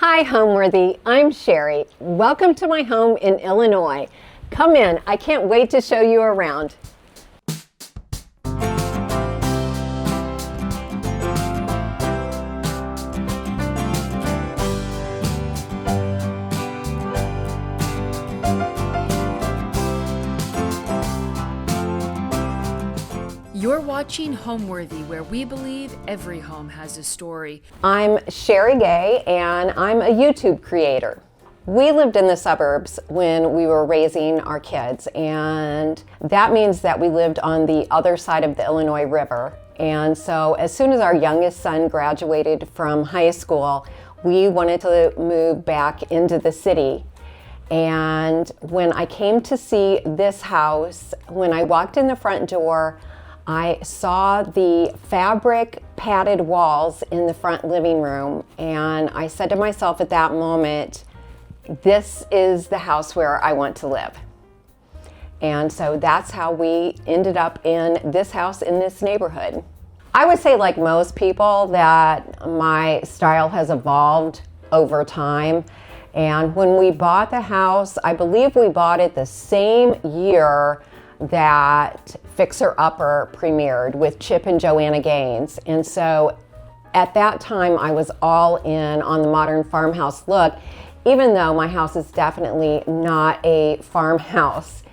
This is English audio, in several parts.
Hi, Homeworthy. I'm Sherry. Welcome to my home in Illinois. Come in. I can't wait to show you around. You're watching Homeworthy, where we believe every home has a story. I'm Sherry Gay, and I'm a YouTube creator. We lived in the suburbs when we were raising our kids, and that means that we lived on the other side of the Illinois River. And so as soon as our youngest son graduated from high school, we wanted to move back into the city. And when I came to see this house, when I walked in the front door, I saw the fabric padded walls in the front living room, and I said to myself at that moment, this is the house where I want to live. And so that's how we ended up in this house in this neighborhood. I would say, like most people, that my style has evolved over time. And when we bought the house, I believe we bought it the same year that Fixer Upper premiered with Chip and Joanna Gaines. And so at that time I was all in on the modern farmhouse look, even though my house is definitely not a farmhouse.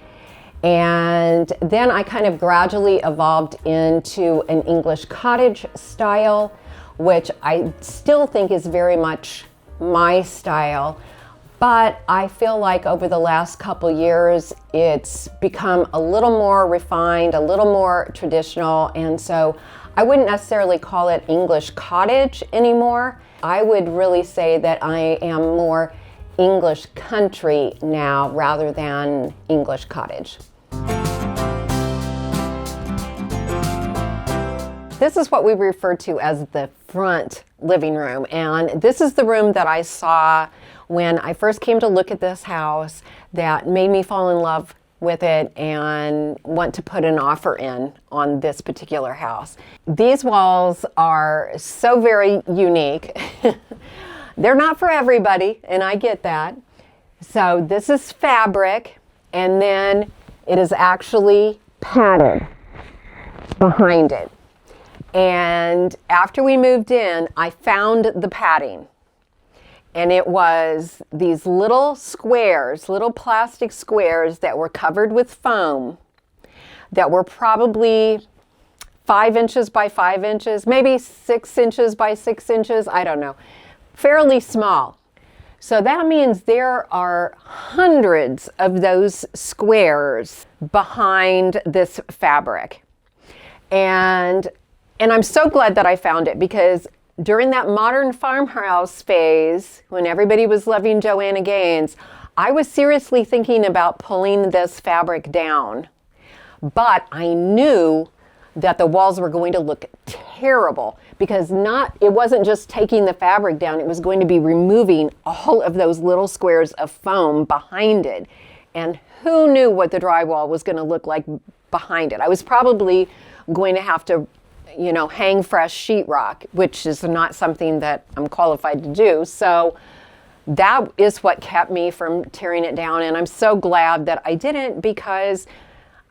And then I kind of gradually evolved into an English cottage style, which I still think is very much my style. But I feel like over the last couple years, it's become a little more refined, a little more traditional. And so I wouldn't necessarily call it English cottage anymore. I would really say that I am more English country now rather than English cottage. This is what we refer to as the front living room. And this is the room that I saw when I first came to look at this house that made me fall in love with it and want to put an offer in on this particular house. These walls are so very unique. They're not for everybody, and I get that. So this is fabric, and then it is actually padded behind it. And after we moved in, I found the padding. And it was these little squares, little plastic squares that were covered with foam that were probably 5 inches by 5 inches, maybe 6 inches by 6 inches, I don't know, fairly small. So that means there are hundreds of those squares behind this fabric. And I'm so glad that I found it, because during that modern farmhouse phase, when everybody was loving Joanna Gaines, I was seriously thinking about pulling this fabric down. But I knew that the walls were going to look terrible, because it wasn't just taking the fabric down, it was going to be removing all of those little squares of foam behind it. And who knew what the drywall was going to look like behind it? I was probably going to have to hang fresh sheetrock, which is not something that I'm qualified to do. So that is what kept me from tearing it down. And I'm so glad that I didn't, because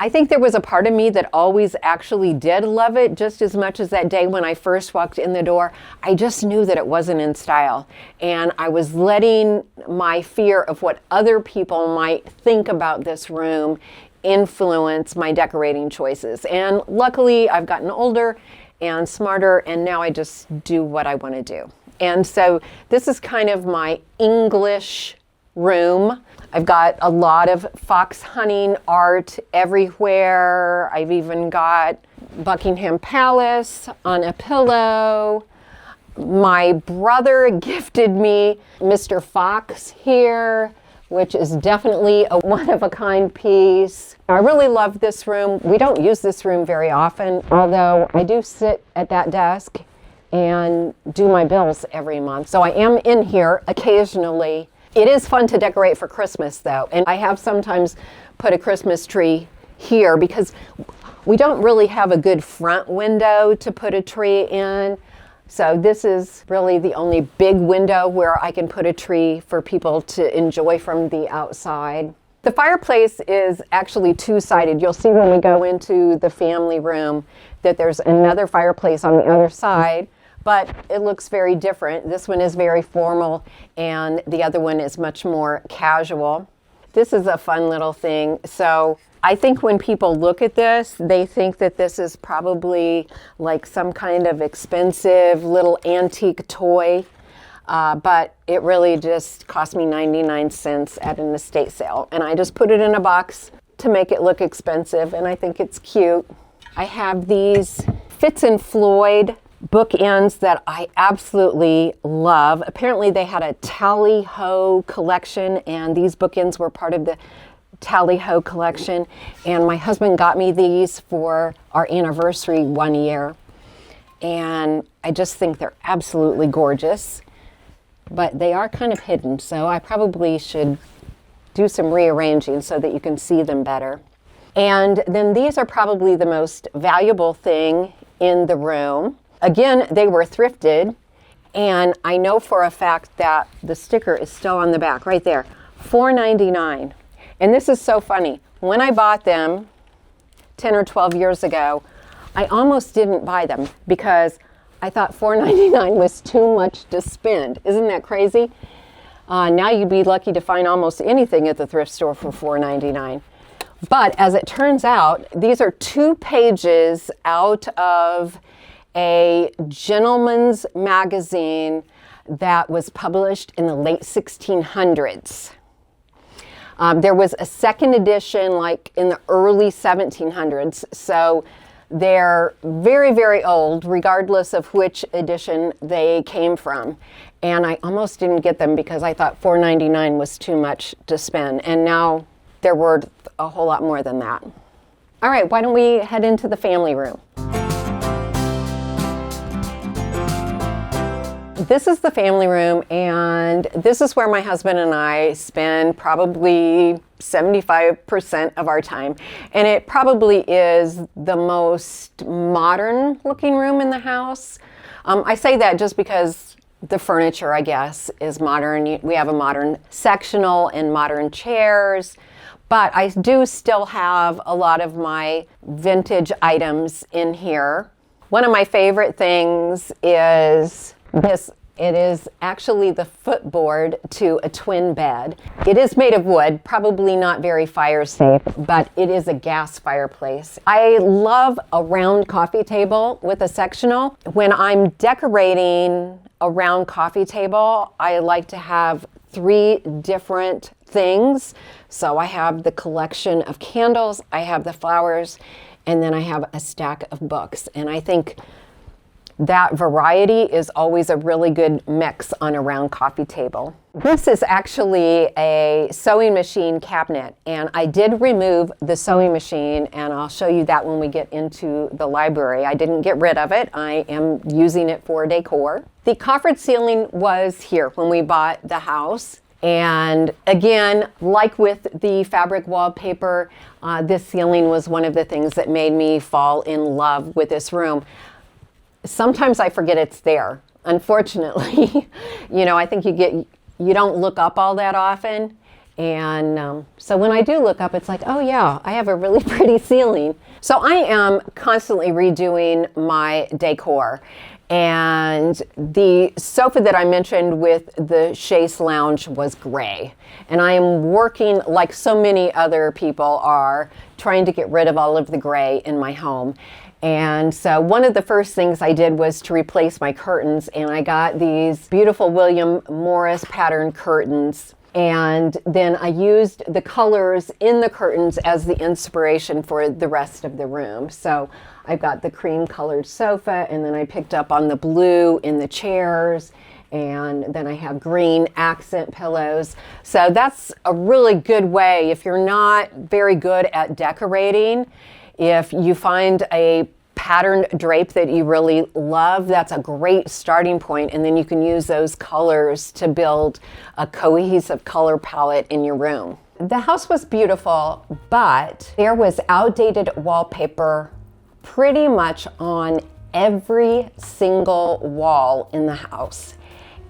I think there was a part of me that always actually did love it just as much as that day when I first walked in the door. I just knew that it wasn't in style. And I was letting my fear of what other people might think about this room influence my decorating choices. And luckily I've gotten older and smarter, and now I just do what I want to do. And so this is kind of my English room. I've got a lot of fox hunting art everywhere. I've even got Buckingham Palace on a pillow. My brother gifted me Mr. Fox here, which is definitely a one-of-a-kind piece. I really love this room. We don't use this room very often, although I do sit at that desk and do my bills every month. So I am in here occasionally. It is fun to decorate for Christmas, though, and I have sometimes put a Christmas tree here because we don't really have a good front window to put a tree in. So this is really the only big window where I can put a tree for people to enjoy from the outside. The fireplace is actually two-sided. You'll see when we go into the family room that there's another fireplace on the other side, but it looks very different. This one is very formal and the other one is much more casual. This is a fun little thing. So I think when people look at this, they think that this is probably like some kind of expensive little antique toy. But it really just cost me 99 cents at an estate sale. And I just put it in a box to make it look expensive, and I think it's cute. I have these Fitz and Floyd bookends that I absolutely love. Apparently they had a tally-ho collection, and these bookends were part of the tally-ho collection. And my husband got me these for our anniversary one year. And I just think they're absolutely gorgeous. But they are kind of hidden, so I probably should do some rearranging so that you can see them better. And then these are probably the most valuable thing in the room. Again, they were thrifted, and I know for a fact that the sticker is still on the back, right there, $4.99. And this is so funny. When I bought them 10 or 12 years ago, I almost didn't buy them because I thought $4.99 was too much to spend. Isn't that crazy? Now you'd be lucky to find almost anything at the thrift store for $4.99. But as it turns out, these are 2 pages out of a gentleman's magazine that was published in the late 1600s. There was a second edition like in the early 1700s. So they're very, very old, regardless of which edition they came from. And I almost didn't get them because I thought $4.99 was too much to spend. And now they're worth a whole lot more than that. All right, why don't we head into the family room? This is the family room, and this is where my husband and I spend probably 75% of our time. And it probably is the most modern looking room in the house. I say that just because the furniture, I guess, is modern. We have a modern sectional and modern chairs, but I do still have a lot of my vintage items in here. One of my favorite things is this. It is actually the footboard to a twin bed. It is made of wood, probably not very fire safe, but it is a gas fireplace. I love a round coffee table with a sectional. When I'm decorating a round coffee table, I like to have 3 different things. So I have the collection of candles, I have the flowers, and then I have a stack of books. And I think that variety is always a really good mix on a round coffee table. This is actually a sewing machine cabinet, and I did remove the sewing machine, and I'll show you that when we get into the library. I didn't get rid of it. I am using it for decor. The coffered ceiling was here when we bought the house. And again, like with the fabric wallpaper, this ceiling was one of the things that made me fall in love with this room. Sometimes I forget it's there, unfortunately. I think you don't look up all that often. And so when I do look up, it's like, oh yeah, I have a really pretty ceiling. So I am constantly redoing my decor. And the sofa that I mentioned with the chaise lounge was gray. And I am working, like so many other people are, trying to get rid of all of the gray in my home. And so one of the first things I did was to replace my curtains, and I got these beautiful William Morris pattern curtains. And then I used the colors in the curtains as the inspiration for the rest of the room. So I've got the cream colored sofa, and then I picked up on the blue in the chairs, and then I have green accent pillows. So that's a really good way if you're not very good at decorating. If you find a patterned drape that you really love, that's a great starting point, and then you can use those colors to build a cohesive color palette in your room. The house was beautiful, but there was outdated wallpaper pretty much on every single wall in the house.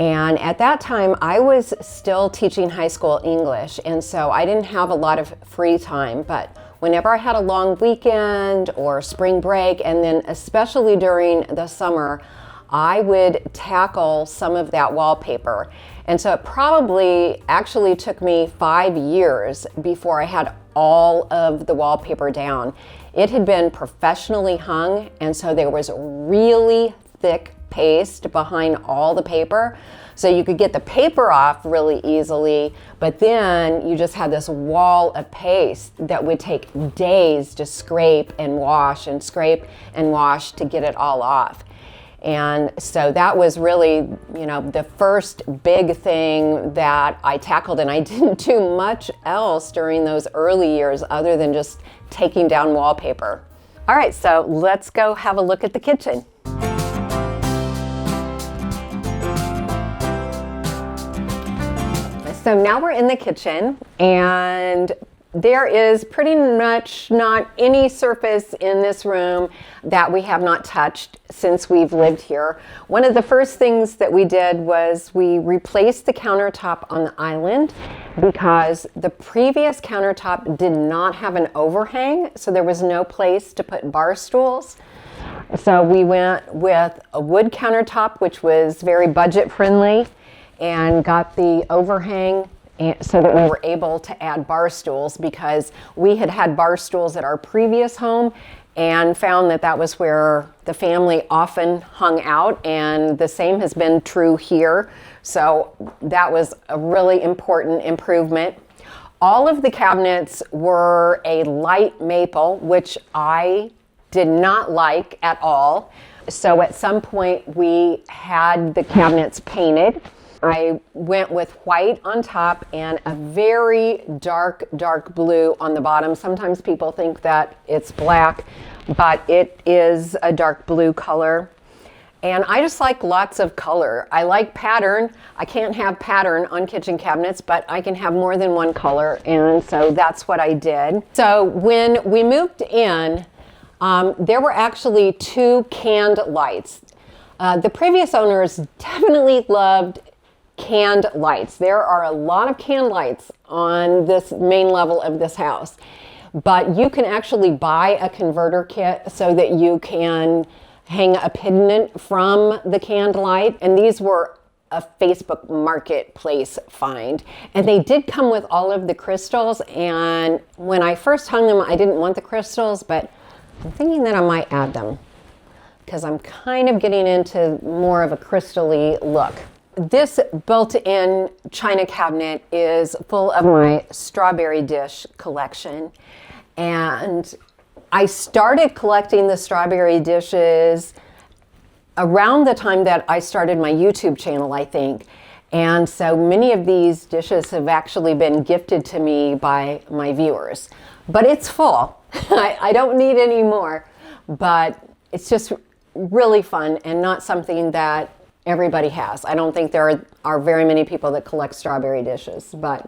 And at that time, I was still teaching high school English, and so I didn't have a lot of free time. But whenever I had a long weekend or spring break, and then especially during the summer, I would tackle some of that wallpaper. And so it probably actually took me 5 years before I had all of the wallpaper down. It had been professionally hung, and so there was really thick paste behind all the paper, so you could get the paper off really easily, but then you just had this wall of paste that would take days to scrape and wash and scrape and wash to get it all off. And so that was really, the first big thing that I tackled, and I didn't do much else during those early years other than just taking down wallpaper. All right, so let's go have a look at the kitchen. So now we're in the kitchen, and there is pretty much not any surface in this room that we have not touched since we've lived here. One of the first things that we did was we replaced the countertop on the island because the previous countertop did not have an overhang, so there was no place to put bar stools. So we went with a wood countertop, which was very budget friendly, and got the overhang so that we were able to add bar stools, because we had had bar stools at our previous home and found that that was where the family often hung out, and the same has been true here. So that was a really important improvement. All of the cabinets were a light maple, which I did not like at all. So at some point we had the cabinets painted. I went with white on top and a very dark blue on the bottom. Sometimes people think that it's black, but it is a dark blue color. And I just like lots of color. I like pattern. I can't have pattern on kitchen cabinets, but I can have more than one color, and so that's what I did. So when we moved in, there were actually 2 canned lights. The previous owners definitely loved canned lights. There are a lot of canned lights on this main level of this house, but you can actually buy a converter kit so that you can hang a pendant from the canned light, and these were a Facebook marketplace find, and they did come with all of the crystals. And when I first hung them, I didn't want the crystals, but I'm thinking that I might add them because I'm kind of getting into more of a crystal-y look. This built-in china cabinet is full of my strawberry dish collection, and I started collecting the strawberry dishes around the time that I started my YouTube channel, I think. And so many of these dishes have actually been gifted to me by my viewers. But it's full. I don't need any more, but it's just really fun and not something that everybody has. I don't think there are very many people that collect strawberry dishes, but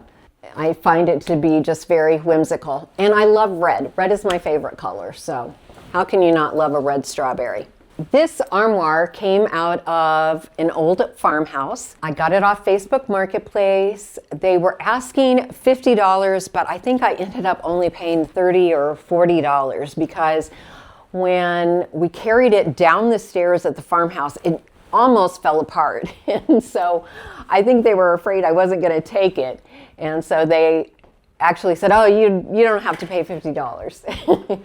I find it to be just very whimsical. And I love red. Red is my favorite color, so how can you not love a red strawberry? This armoire came out of an old farmhouse. I got it off Facebook Marketplace. They were asking $50, but I think I ended up only paying $30 or $40 because when we carried it down the stairs at the farmhouse, it almost fell apart. And so I think they were afraid I wasn't going to take it. And so they actually said, oh, you don't have to pay $50.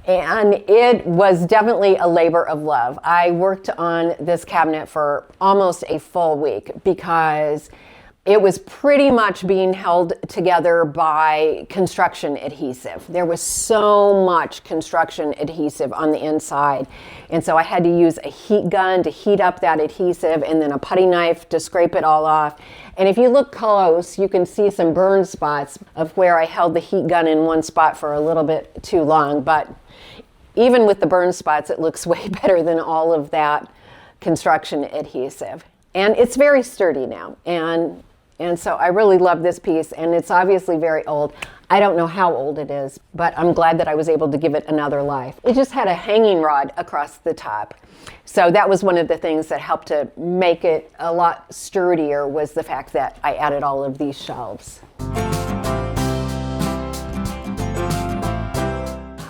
And it was definitely a labor of love. I worked on this cabinet for almost a full week because it was pretty much being held together by construction adhesive. There was so much construction adhesive on the inside. And so I had to use a heat gun to heat up that adhesive and then a putty knife to scrape it all off. And if you look close, you can see some burn spots of where I held the heat gun in one spot for a little bit too long. But even with the burn spots, it looks way better than all of that construction adhesive. And it's very sturdy now. And so I really love this piece, and it's obviously very old. I don't know how old it is, but I'm glad that I was able to give it another life. It just had a hanging rod across the top. So that was one of the things that helped to make it a lot sturdier, was the fact that I added all of these shelves.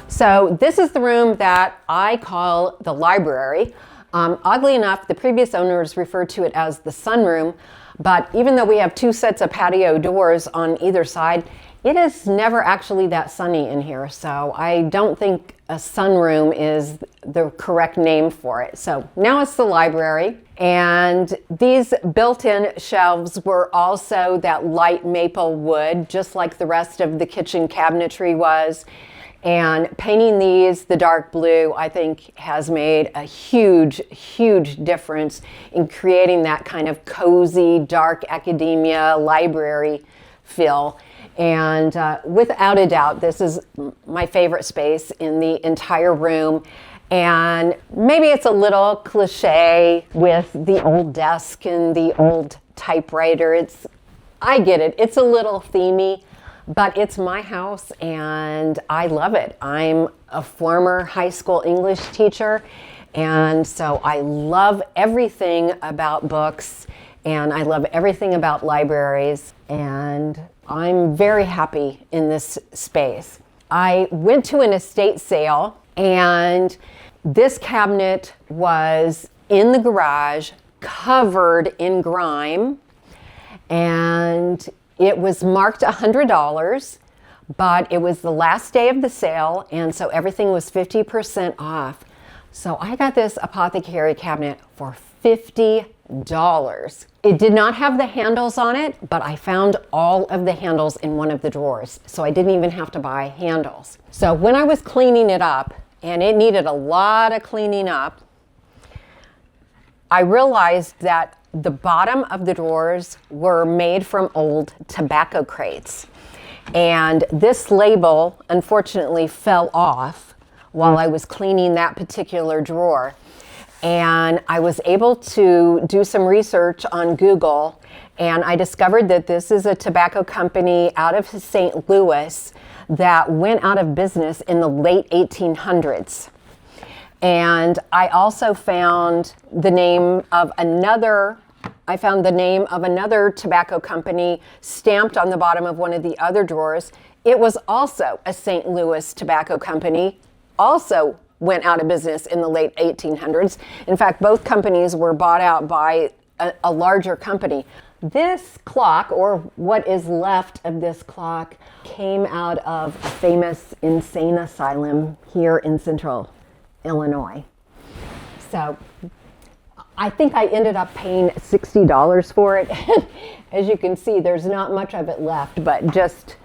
So this is the room that I call the library. Oddly enough, the previous owners referred to it as the sunroom, but even though we have 2 sets of patio doors on either side, it is never actually that sunny in here, so I don't think a sunroom is the correct name for it. So now it's the library, and these built-in shelves were also that light maple wood, just like the rest of the kitchen cabinetry was. And painting these the dark blue, I think, has made a huge, huge difference in creating that kind of cozy, dark academia library feel. And without a doubt, this is my favorite space in the entire room. And maybe it's a little cliche with the old desk and the old typewriter. I get it. It's a little themey, but it's my house and I love it. I'm a former high school English teacher, and so I love everything about books and I love everything about libraries, and I'm very happy in this space. I went to an estate sale, and this cabinet was in the garage, covered in grime, and it was marked $100, but it was the last day of the sale, and so everything was 50% off. So I got this apothecary cabinet for $50. It did not have the handles on it, but I found all of the handles in one of the drawers, so I didn't even have to buy handles. So when I was cleaning it up, and it needed a lot of cleaning up, I realized that the bottom of the drawers were made from old tobacco crates. And this label, unfortunately, fell off while I was cleaning that particular drawer. And I was able to do some research on Google, and I discovered that this is a tobacco company out of St. Louis that went out of business in the late 1800s. And I also found the name of another tobacco company stamped on the bottom of one of the other drawers. It was also a St. Louis tobacco company, also went out of business in the late 1800s. In fact, both companies were bought out by a larger company. This clock, or what is left of this clock, came out of a famous insane asylum here in central Illinois. So I think I ended up paying $60 for it. As you can see, there's not much of it left, but just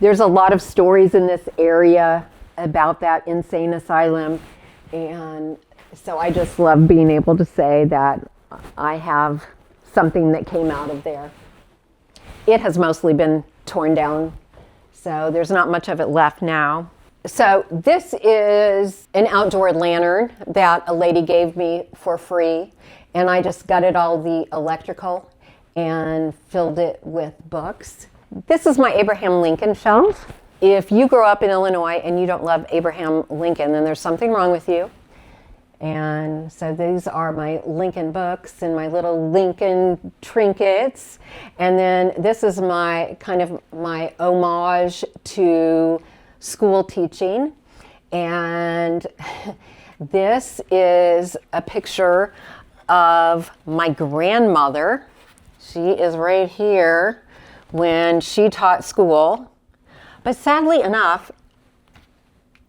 there's a lot of stories in this area about that insane asylum, and so I just love being able to say that I have something that came out of there. It has mostly been torn down, so there's not much of it left now. So this is an outdoor lantern that a lady gave me for free, and I just gutted all the electrical and filled it with books. This is my Abraham Lincoln shelf. If you grow up in Illinois and you don't love Abraham Lincoln, then there's something wrong with you. And so these are my Lincoln books and my little Lincoln trinkets. And then this is my homage to school teaching. And this is a picture of my grandmother. She is right here when she taught school. But sadly enough,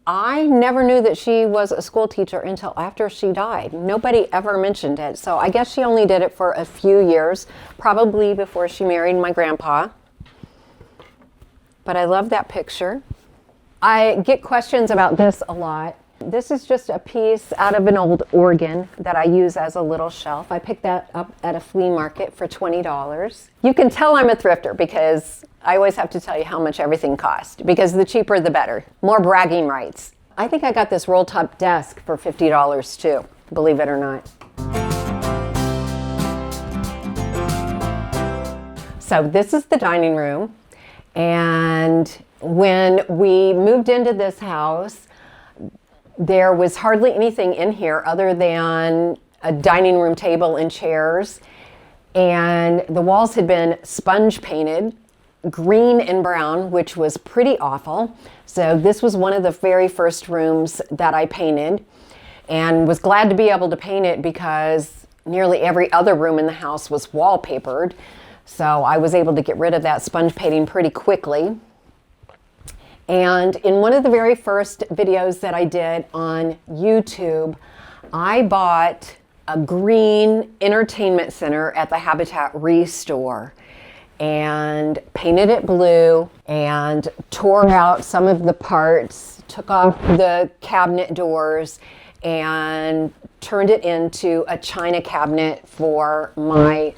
I never knew that she was a school teacher until after she died. Nobody ever mentioned it. So I guess she only did it for a few years, probably before she married my grandpa. But I love that picture. I get questions about this a lot. This is just a piece out of an old organ that I use as a little shelf. I picked that up at a flea market for $20. You can tell I'm a thrifter because I always have to tell you how much everything cost, because the cheaper the better. More bragging rights. I think I got this roll top desk for $50 too, believe it or not. So this is the dining room, and When we moved into this house, there was hardly anything in here other than a dining room table and chairs, and the walls had been sponge painted green and brown, which was pretty awful. So this was one of the very first rooms that I painted, and was glad to be able to paint it because nearly every other room in the house was wallpapered. So I was able to get rid of that sponge painting pretty quickly. And in one of the very first videos that I did on YouTube, I bought a green entertainment center at the Habitat Restore and painted it blue and tore out some of the parts, took off the cabinet doors, and turned it into a china cabinet for my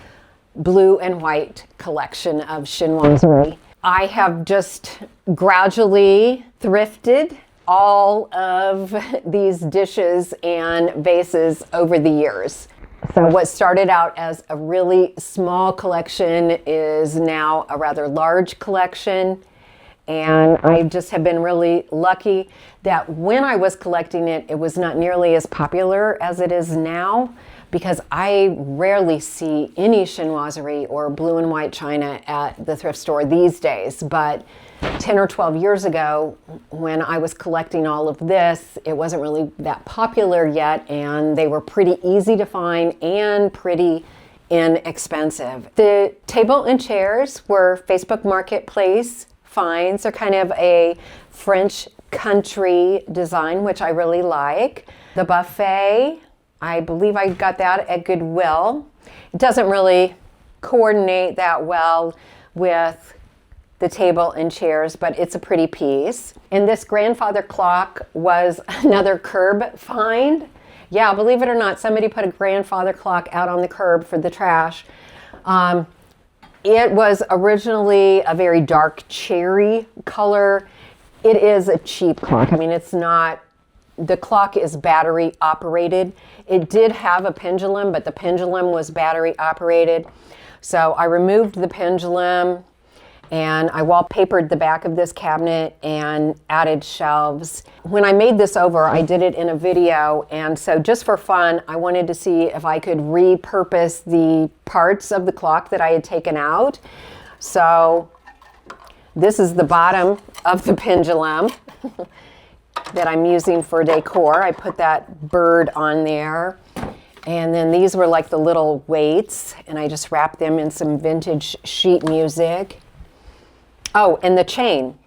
blue and white collection of chinoiserie. I have just gradually thrifted all of these dishes and vases over the years. So what started out as a really small collection is now a rather large collection. And I just have been really lucky that when I was collecting it, it was not nearly as popular as it is now, because I rarely see any chinoiserie or blue and white china at the thrift store these days. But 10 or 12 years ago, when I was collecting all of this, it wasn't really that popular yet, and they were pretty easy to find and pretty inexpensive. The table and chairs were Facebook Marketplace finds. They're kind of a French country design, which I really like. The buffet, I believe I got that at Goodwill. It doesn't really coordinate that well with the table and chairs, but it's a pretty piece. And this grandfather clock was another curb find. Yeah, believe it or not, somebody put a grandfather clock out on the curb for the trash. It was originally a very dark cherry color. It is a cheap clock. I mean, it's not, the clock is battery operated. It did have a pendulum, but the pendulum was battery operated. So I removed the pendulum and I wallpapered the back of this cabinet and added shelves. When I made this over, I did it in a video, and so just for fun, I wanted to see if I could repurpose the parts of the clock that I had taken out. So this is the bottom of the pendulum that I'm using for decor. I put that bird on there. And then these were like the little weights, and I just wrapped them in some vintage sheet music. Oh, and the chain.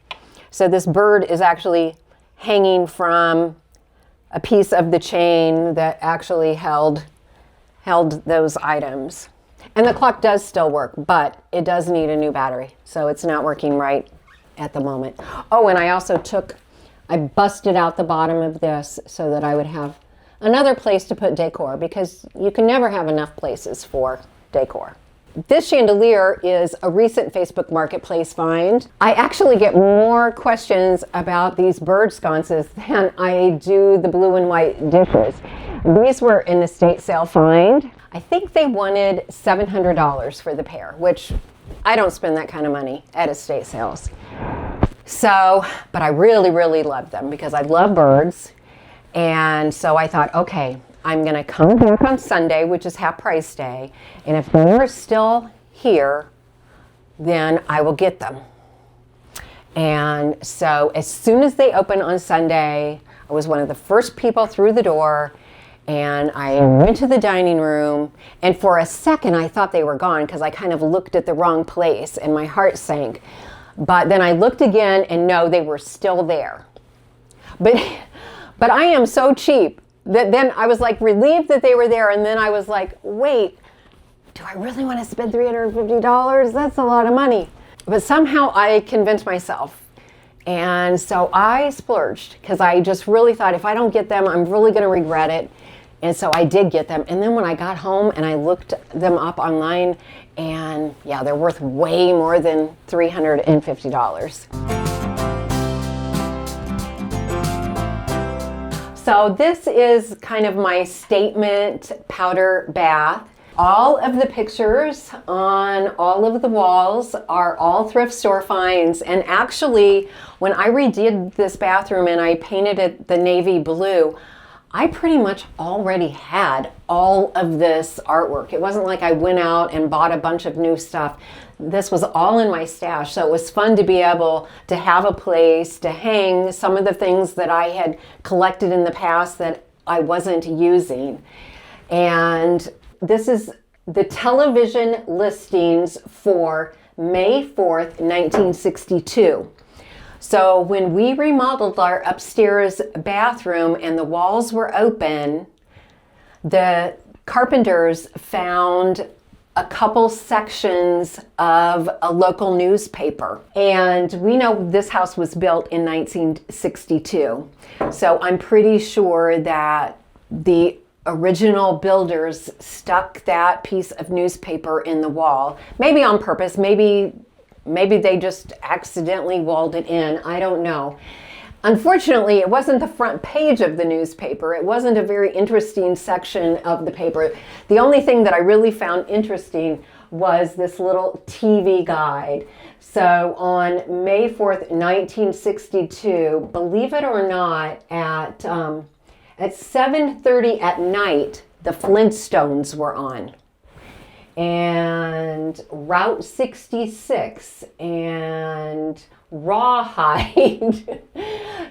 So this bird is actually hanging from a piece of the chain that actually held those items. And the clock does still work, but it does need a new battery. So it's not working right at the moment. Oh, and I busted out the bottom of this so that I would have another place to put decor, because you can never have enough places for decor. This chandelier is a recent Facebook Marketplace find. I actually get more questions about these bird sconces than I do the blue and white dishes. These were an estate sale find. I think they wanted $700 for the pair, which I don't spend that kind of money at estate sales. So, but I really, really love them because I love birds. And so I thought, okay, I'm going to come back on Sunday, which is half price day, and if they're still here, then I will get them. And so as soon as they open on Sunday, I was one of the first people through the door, and I went to the dining room, and for a second I thought they were gone because I kind of looked at the wrong place and my heart sank. But then I looked again, and no, they were still there. But I am so cheap that then I was like relieved that they were there, and then I was like, wait, do I really want to spend $350? That's a lot of money. But somehow I convinced myself, and so I splurged because I just really thought if I don't get them, I'm really going to regret it. And so I did get them, and then when I got home and I looked them up online, and yeah, they're worth way more than $350. So this is kind of my statement powder bath. All of the pictures on all of the walls are all thrift store finds. And actually, when I redid this bathroom and I painted it the navy blue, I pretty much already had all of this artwork. It wasn't like I went out and bought a bunch of new stuff. This was all in my stash, so it was fun to be able to have a place to hang some of the things that I had collected in the past that I wasn't using. And this is the television listings for May 4th, 1962. So when we remodeled our upstairs bathroom and the walls were open, the carpenters found a couple sections of a local newspaper. And we know this house was built in 1962. So I'm pretty sure that the original builders stuck that piece of newspaper in the wall, maybe on purpose, maybe they just accidentally walled it in. I don't know. Unfortunately, it wasn't the front page of the newspaper. It wasn't a very interesting section of the paper. The only thing that I really found interesting was this little TV guide. So on May 4th, 1962, believe it or not, at 7:30 at night, the Flintstones were on. And Route 66 and Rawhide.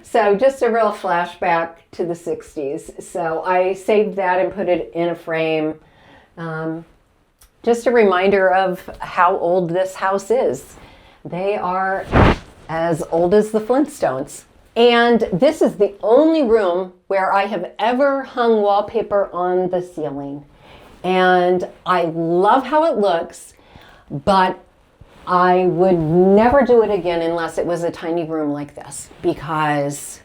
So just a real flashback to the 60s. So I saved that and put it in a frame. Just a reminder of how old this house is. They are as old as the Flintstones. And this is the only room where I have ever hung wallpaper on the ceiling. And I love how it looks, but I would never do it again unless it was a tiny room like this, because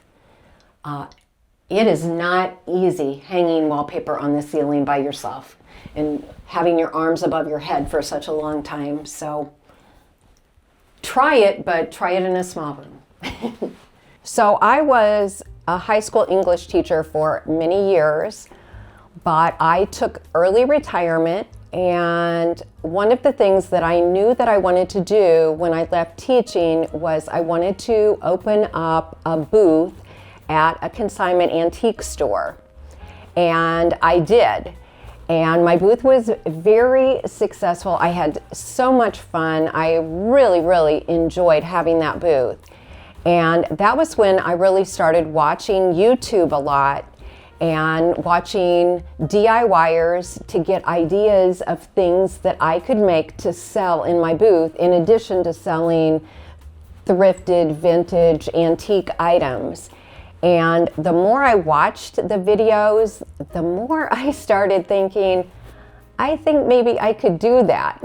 it is not easy hanging wallpaper on the ceiling by yourself and having your arms above your head for such a long time. So try it, but try it in a small room. So I was a high school English teacher for many years, but I took early retirement, and one of the things that I knew that I wanted to do when I left teaching was I wanted to open up a booth at a consignment antique store. And I did. And my booth was very successful. I had so much fun. I really, really enjoyed having that booth. And that was when I really started watching YouTube a lot and watching DIYers to get ideas of things that I could make to sell in my booth, in addition to selling thrifted, vintage, antique items. And the more I watched the videos, the more I started thinking, I think maybe I could do that.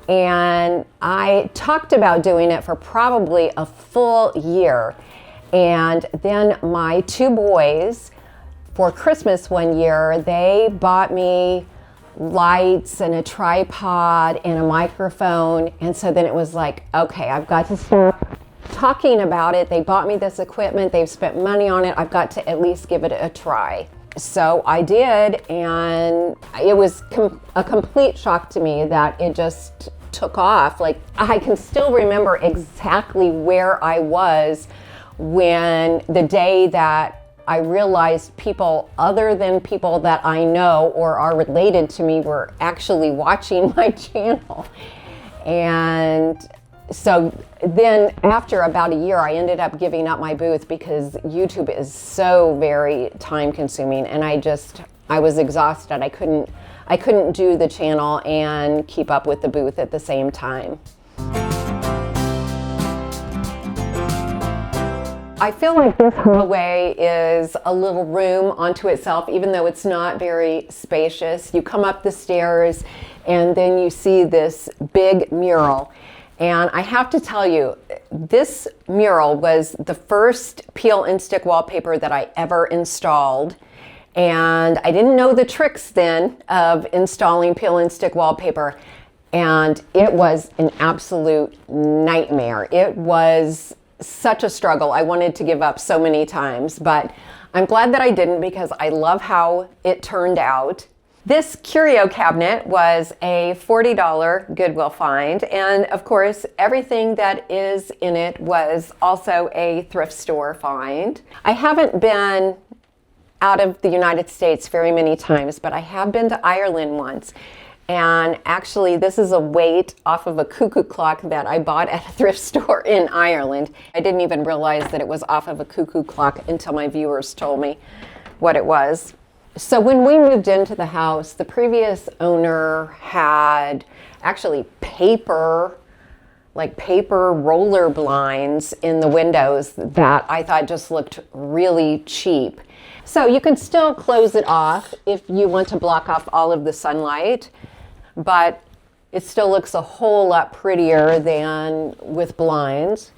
And I talked about doing it for probably a full year. And then my two boys, for Christmas one year, they bought me lights and a tripod and a microphone. And so then it was like, okay, I've got to stop talking about it. They bought me this equipment. They've spent money on it. I've got to at least give it a try. So I did, and it was a complete shock to me that it just took off. Like, I can still remember exactly where I was when the day that I realized people other than people that I know or are related to me were actually watching my channel. And so then after about a year, I ended up giving up my booth because YouTube is so very time consuming, and I was exhausted. I couldn't do the channel and keep up with the booth at the same time. I feel like this hallway is a little room unto itself, even though it's not very spacious. You come up the stairs and then you see this big mural. And I have to tell you, this mural was the first peel and stick wallpaper that I ever installed. And I didn't know the tricks then of installing peel and stick wallpaper. And it was an absolute nightmare. It was such a struggle. I wanted to give up so many times, but I'm glad that I didn't, because I love how it turned out. This curio cabinet was a $40 Goodwill find, and of course everything that is in it was also a thrift store find. I haven't been out of the United States very many times, but I have been to Ireland once. And actually, this is a weight off of a cuckoo clock that I bought at a thrift store in Ireland. I didn't even realize that it was off of a cuckoo clock until my viewers told me what it was. So when we moved into the house, the previous owner had actually paper roller blinds in the windows that I thought just looked really cheap. So you can still close it off if you want to block off all of the sunlight, but it still looks a whole lot prettier than with blinds.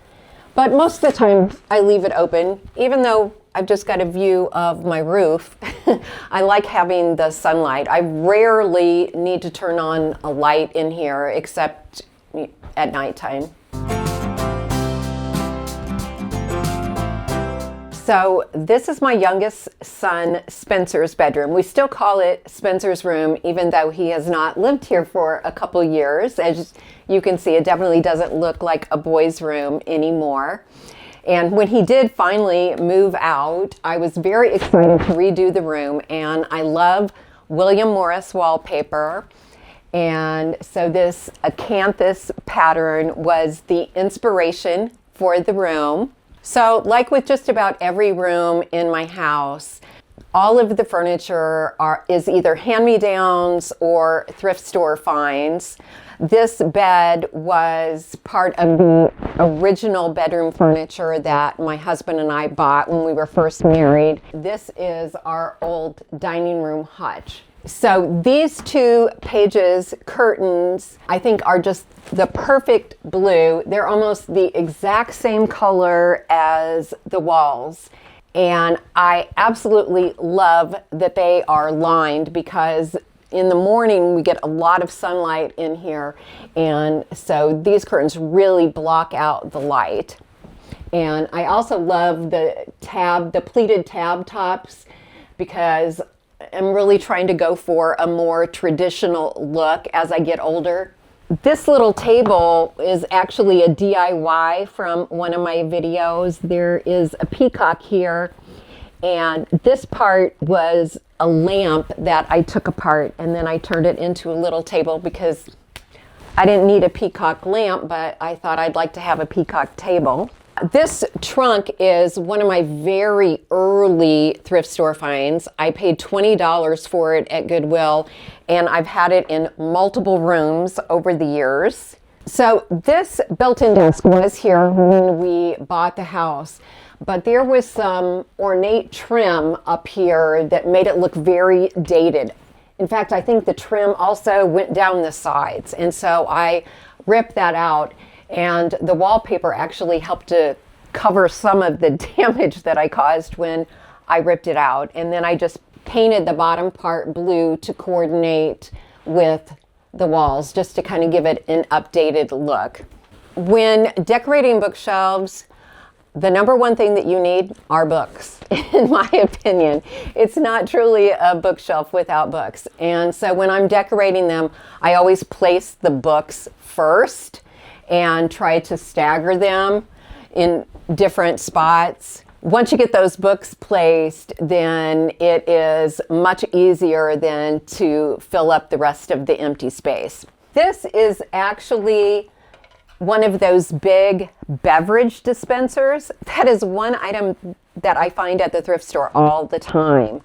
But most of the time I leave it open, even though I've just got a view of my roof. I like having the sunlight. I rarely need to turn on a light in here except at nighttime. So this is my youngest son, Spencer's bedroom. We still call it Spencer's room, even though he has not lived here for a couple years. As you can see, it definitely doesn't look like a boy's room anymore. And when he did finally move out, I was very excited to redo the room, and I love William Morris wallpaper. And so this acanthus pattern was the inspiration for the room. So like with just about every room in my house, all of the furniture is either hand-me-downs or thrift store finds. This bed was part of the original bedroom furniture that my husband and I bought when we were first married. This is our old dining room hutch. So these two pages curtains, I think, are just the perfect blue. They're almost the exact same color as the walls. And I absolutely love that they are lined because in the morning we get a lot of sunlight in here. And so these curtains really block out the light. And I also love the pleated tab tops because I'm really trying to go for a more traditional look as I get older. This little table is actually a DIY from one of my videos. There is a peacock here, and this part was a lamp that I took apart and then I turned it into a little table because I didn't need a peacock lamp, but I thought I'd like to have a peacock table. This trunk is one of my very early thrift store finds. I paid $20 for it at Goodwill, and I've had it in multiple rooms over the years. So this built-in desk was here when we bought the house, but there was some ornate trim up here that made it look very dated. In fact, I think the trim also went down the sides, and so I ripped that out. And the wallpaper actually helped to cover some of the damage that I caused when I ripped it out. And then I just painted the bottom part blue to coordinate with the walls, just to kind of give it an updated look. When decorating bookshelves, the number one thing that you need are books, in my opinion. It's not truly a bookshelf without books. And so when I'm decorating them, I always place the books first and try to stagger them in different spots. Once you get those books placed, then it is much easier than to fill up the rest of the empty space. This is actually one of those big beverage dispensers. That is one item that I find at the thrift store all the time.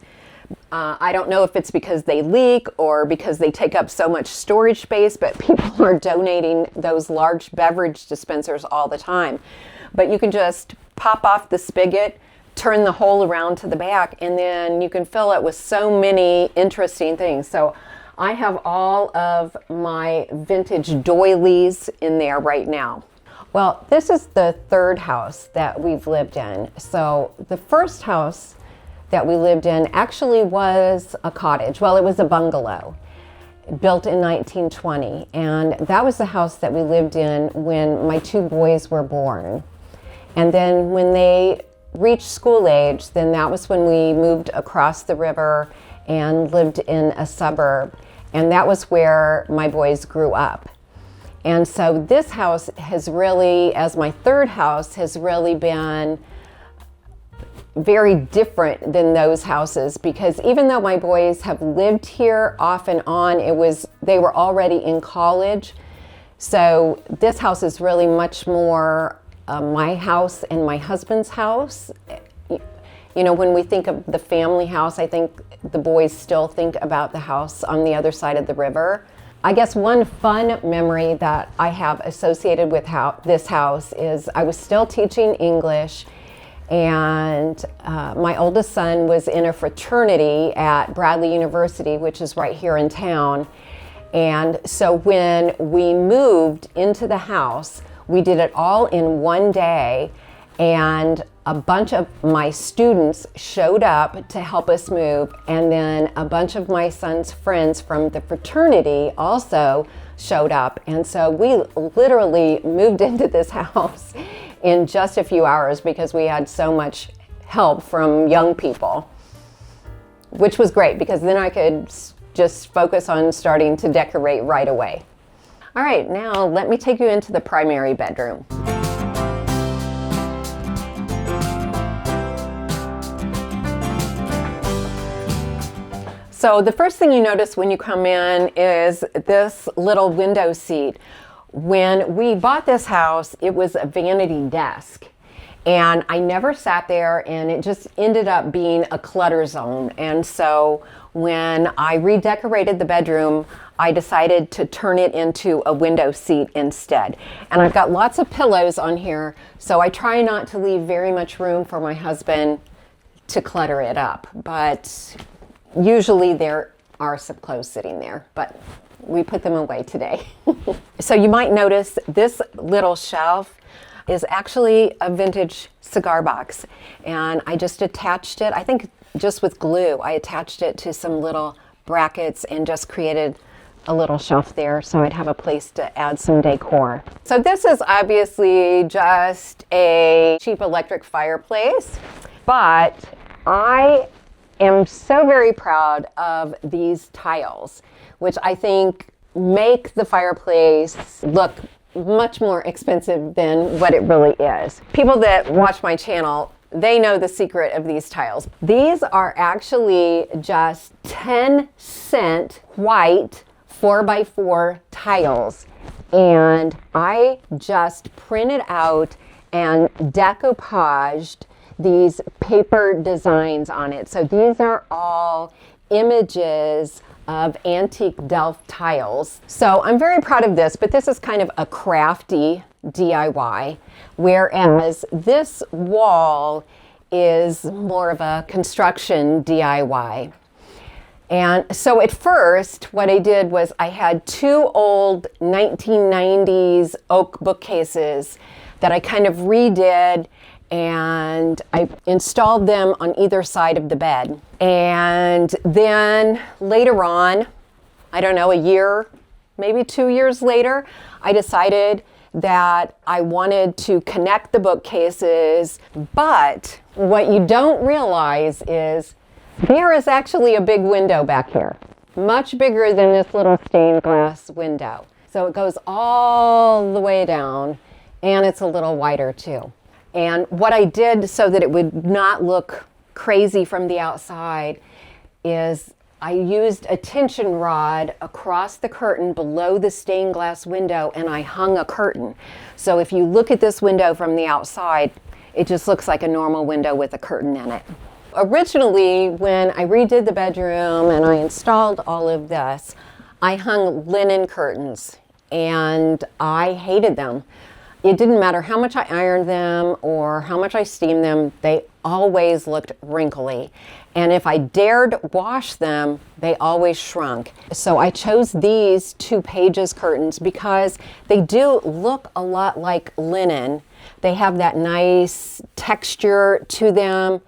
I don't know if it's because they leak or because they take up so much storage space, but people are donating those large beverage dispensers all the time. But you can just pop off the spigot, turn the hole around to the back, and then you can fill it with so many interesting things. So I have all of my vintage doilies in there right now. Well, this is the third house that we've lived in. So the first house that we lived in actually was a cottage. Well, it was a bungalow built in 1920. And that was the house that we lived in when my two boys were born. And then when they reached school age, then that was when we moved across the river and lived in a suburb. And that was where my boys grew up. And so this house has really, as my third house, has really been very different than those houses, because even though my boys have lived here off and on, they were already in college. So this house is really much more my house and my husband's house. You know, when we think of the family house, I think the boys still think about the house on the other side of the river. I guess one fun memory that I have associated with this house is I was still teaching English, and my oldest son was in a fraternity at Bradley University, which is right here in town. And so when we moved into the house, we did it all in one day, and a bunch of my students showed up to help us move, and then a bunch of my son's friends from the fraternity also showed up. And so we literally moved into this house in just a few hours because we had so much help from young people, which was great because then I could just focus on starting to decorate right away. All right, now let me take you into the primary bedroom. So the first thing you notice when you come in is this little window seat. When we bought this house, it was a vanity desk, and I never sat there, and it just ended up being a clutter zone. And so when I redecorated the bedroom, I decided to turn it into a window seat instead. And I've got lots of pillows on here, so I try not to leave very much room for my husband to clutter it up. But usually there are some clothes sitting there, but we put them away today. So you might notice this little shelf is actually a vintage cigar box, and I just attached it, I think just with glue. I attached it to some little brackets and just created a little shelf there so I'd have a place to add some decor. So this is obviously just a cheap electric fireplace, but I am so very proud of these tiles, which I think make the fireplace look much more expensive than what it really is. People that watch my channel, they know the secret of these tiles. These are actually just 10-cent white 4x4 tiles, and I just printed out and decoupaged these paper designs on it. So these are all images of antique Delft tiles. So I'm very proud of this, but this is kind of a crafty DIY, whereas this wall is more of a construction DIY. And so at first, what I did was I had two old 1990s oak bookcases that I kind of redid, and I installed them on either side of the bed. And then later on, I don't know, a year, maybe 2 years later, I decided that I wanted to connect the bookcases, but what you don't realize is there is actually a big window back here, much bigger than this little stained glass window. So it goes all the way down, and it's a little wider too. And what I did so that it would not look crazy from the outside is I used a tension rod across the curtain below the stained glass window, and I hung a curtain. So if you look at this window from the outside, it just looks like a normal window with a curtain in it. Originally, when I redid the bedroom and I installed all of this, I hung linen curtains, and I hated them. It didn't matter how much I ironed them or how much I steamed them, they always looked wrinkly. And if I dared wash them, they always shrunk. So I chose these 2 pages curtains because they do look a lot like linen. They have that nice texture to them.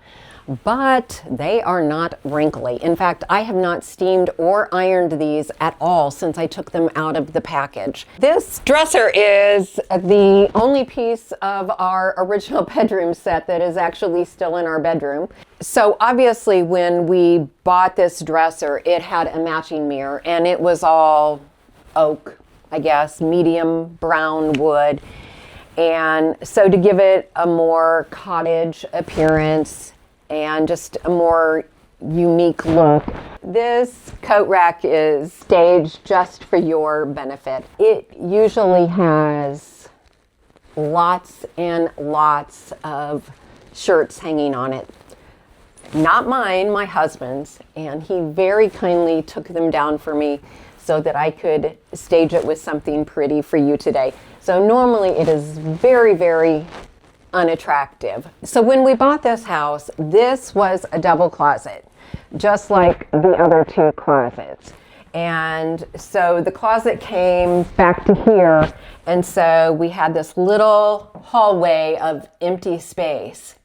but they are not wrinkly. In fact, I have not steamed or ironed these at all since I took them out of the package. This dresser is the only piece of our original bedroom set that is actually still in our bedroom. So obviously when we bought this dresser, it had a matching mirror, and it was all oak, I guess, medium brown wood. And so to give it a more cottage appearance and just a more unique look, this coat rack is staged just for your benefit. It usually has lots and lots of shirts hanging on it. Not mine, my husband's, and he very kindly took them down for me so that I could stage it with something pretty for you today. So normally it is very, very unattractive. So when we bought this house, this was a double closet, just like the other two closets. And so the closet came back to here, and so we had this little hallway of empty space.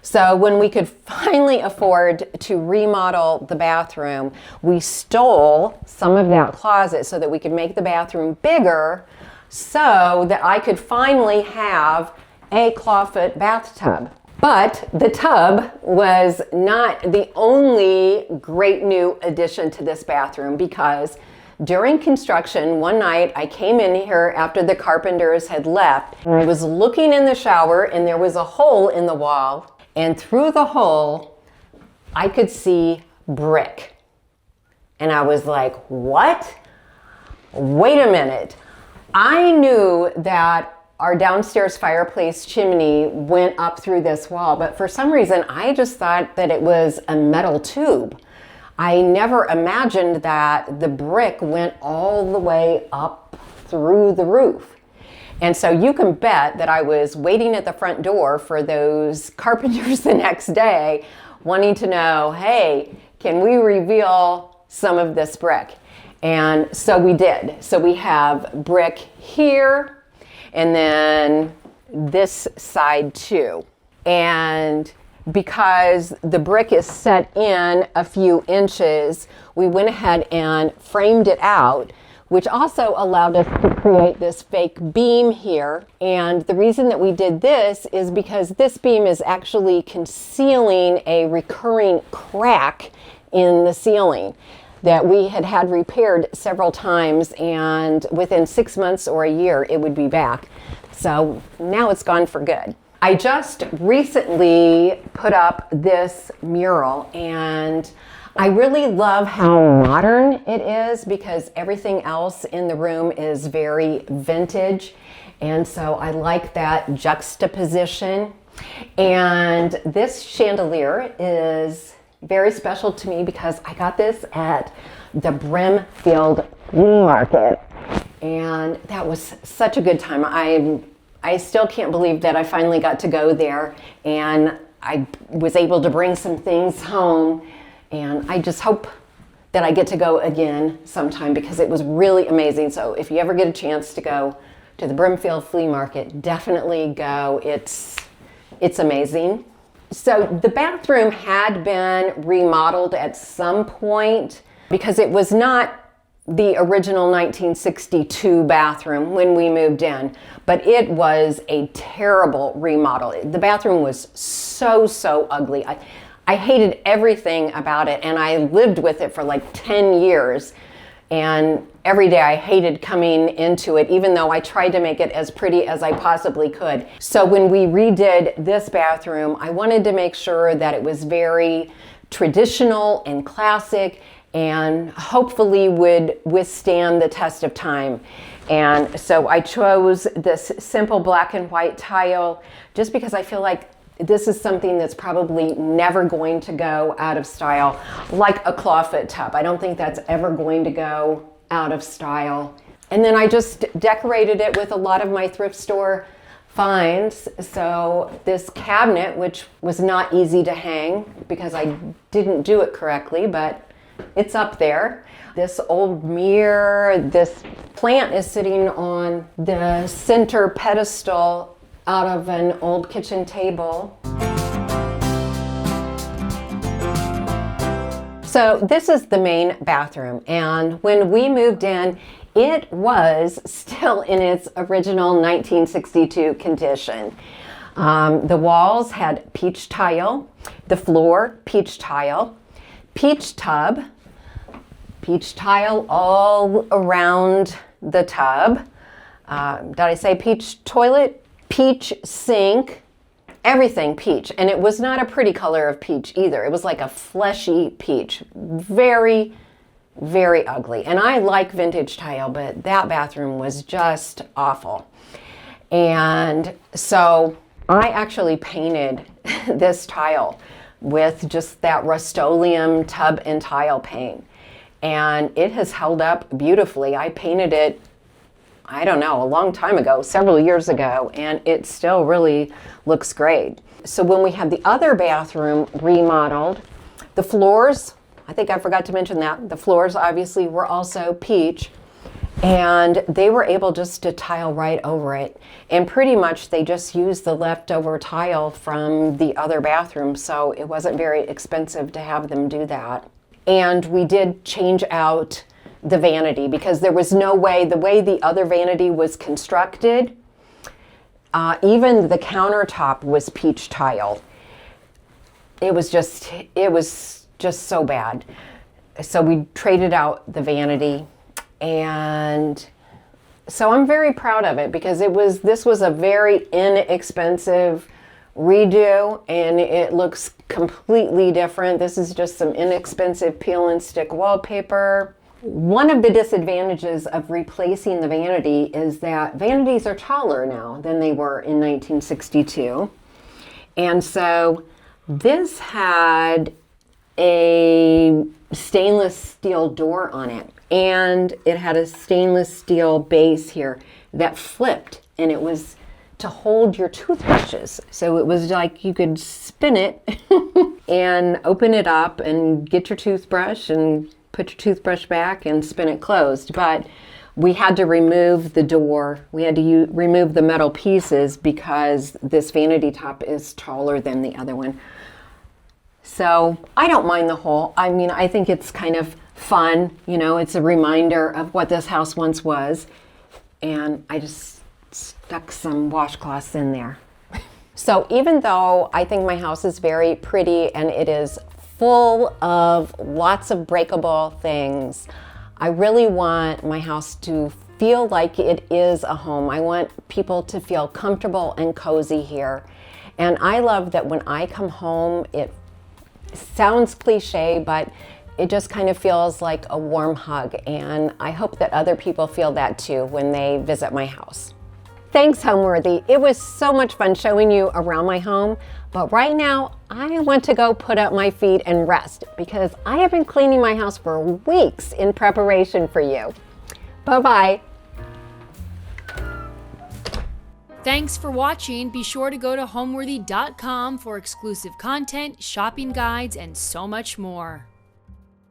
So when we could finally afford to remodel the bathroom, we stole some of that closet so that we could make the bathroom bigger so that I could finally have a clawfoot bathtub. But the tub was not the only great new addition to this bathroom, because during construction, one night I came in here after the carpenters had left, and I was looking in the shower, and there was a hole in the wall, and through the hole I could see brick. And I was like, what? Wait a minute. I knew that our downstairs fireplace chimney went up through this wall, but for some reason I just thought that it was a metal tube. I never imagined that the brick went all the way up through the roof. And so you can bet that I was waiting at the front door for those carpenters the next day, wanting to know, hey, can we reveal some of this brick? And so we did. So we have brick here, and then this side too. And because the brick is set in a few inches, we went ahead and framed it out, which also allowed us to create this fake beam here. And the reason that we did this is because this beam is actually concealing a recurring crack in the ceiling that we had repaired several times, and within 6 months or a year it would be back. So now it's gone for good. I just recently put up this mural, and I really love how modern it is because everything else in the room is very vintage, and so I like that juxtaposition. And this chandelier is very special to me because I got this at the Brimfield Flea Market, and that was such a good time. I still can't believe that I finally got to go there, and I was able to bring some things home, and I just hope that I get to go again sometime because it was really amazing. So if you ever get a chance to go to the Brimfield Flea Market, definitely go. It's amazing. So the bathroom had been remodeled at some point because it was not the original 1962 bathroom when we moved in, but it was a terrible remodel. The bathroom was so ugly. I hated everything about it, and I lived with it for like 10 years. And every day I hated coming into it, even though I tried to make it as pretty as I possibly could. So when we redid this bathroom, I wanted to make sure that it was very traditional and classic and hopefully would withstand the test of time. And so I chose this simple black and white tile just because I feel like this is something that's probably never going to go out of style, like a clawfoot tub. I don't think that's ever going to go out of style. And then I just decorated it with a lot of my thrift store finds. So this cabinet, which was not easy to hang because I didn't do it correctly, but it's up there. This old mirror, this plant is sitting on the center pedestal out of an old kitchen table. So this is the main bathroom, and when we moved in, it was still in its original 1962 condition. The walls had peach tile, the floor peach tile, peach tub, peach tile all around the tub. Did I say peach toilet? Peach sink, everything peach. And it was not a pretty color of peach either. It was like a fleshy peach. Very, very ugly. And I like vintage tile, but that bathroom was just awful. And so I actually painted this tile with just that Rust-Oleum tub and tile paint. And it has held up beautifully. I painted it, I don't know, a long time ago, several years ago, and it still really looks great. So when we had the other bathroom remodeled, the floors, I think I forgot to mention that, the floors obviously were also peach, and they were able just to tile right over it. And pretty much they just used the leftover tile from the other bathroom, so it wasn't very expensive to have them do that. And we did change out the vanity because there was no way, the way the other vanity was constructed, even the countertop was peach tile. It was just so bad. So we traded out the vanity, and so I'm very proud of it because this was a very inexpensive redo, and it looks completely different. This is just some inexpensive peel and stick wallpaper. One of the disadvantages of replacing the vanity is that vanities are taller now than they were in 1962. And so this had a stainless steel door on it, and it had a stainless steel base here that flipped, and it was to hold your toothbrushes. So it was like you could spin it and open it up and get your toothbrush and put your toothbrush back and spin it closed. But we had to remove the door. We had to remove the metal pieces because this vanity top is taller than the other one. So I don't mind the hole. I mean, I think it's kind of fun. You know, it's a reminder of what this house once was. And I just stuck some washcloths in there. So even though I think my house is very pretty and it is full of lots of breakable things, I really want my house to feel like it is a home. I want people to feel comfortable and cozy here. And I love that when I come home, it sounds cliche, but it just kind of feels like a warm hug. And I hope that other people feel that too when they visit my house. Thanks, Homeworthy. It was so much fun showing you around my home, but right now I want to go put up my feet and rest because I have been cleaning my house for weeks in preparation for you. Bye-bye. Thanks for watching. Be sure to go to homeworthy.com for exclusive content, shopping guides, and so much more.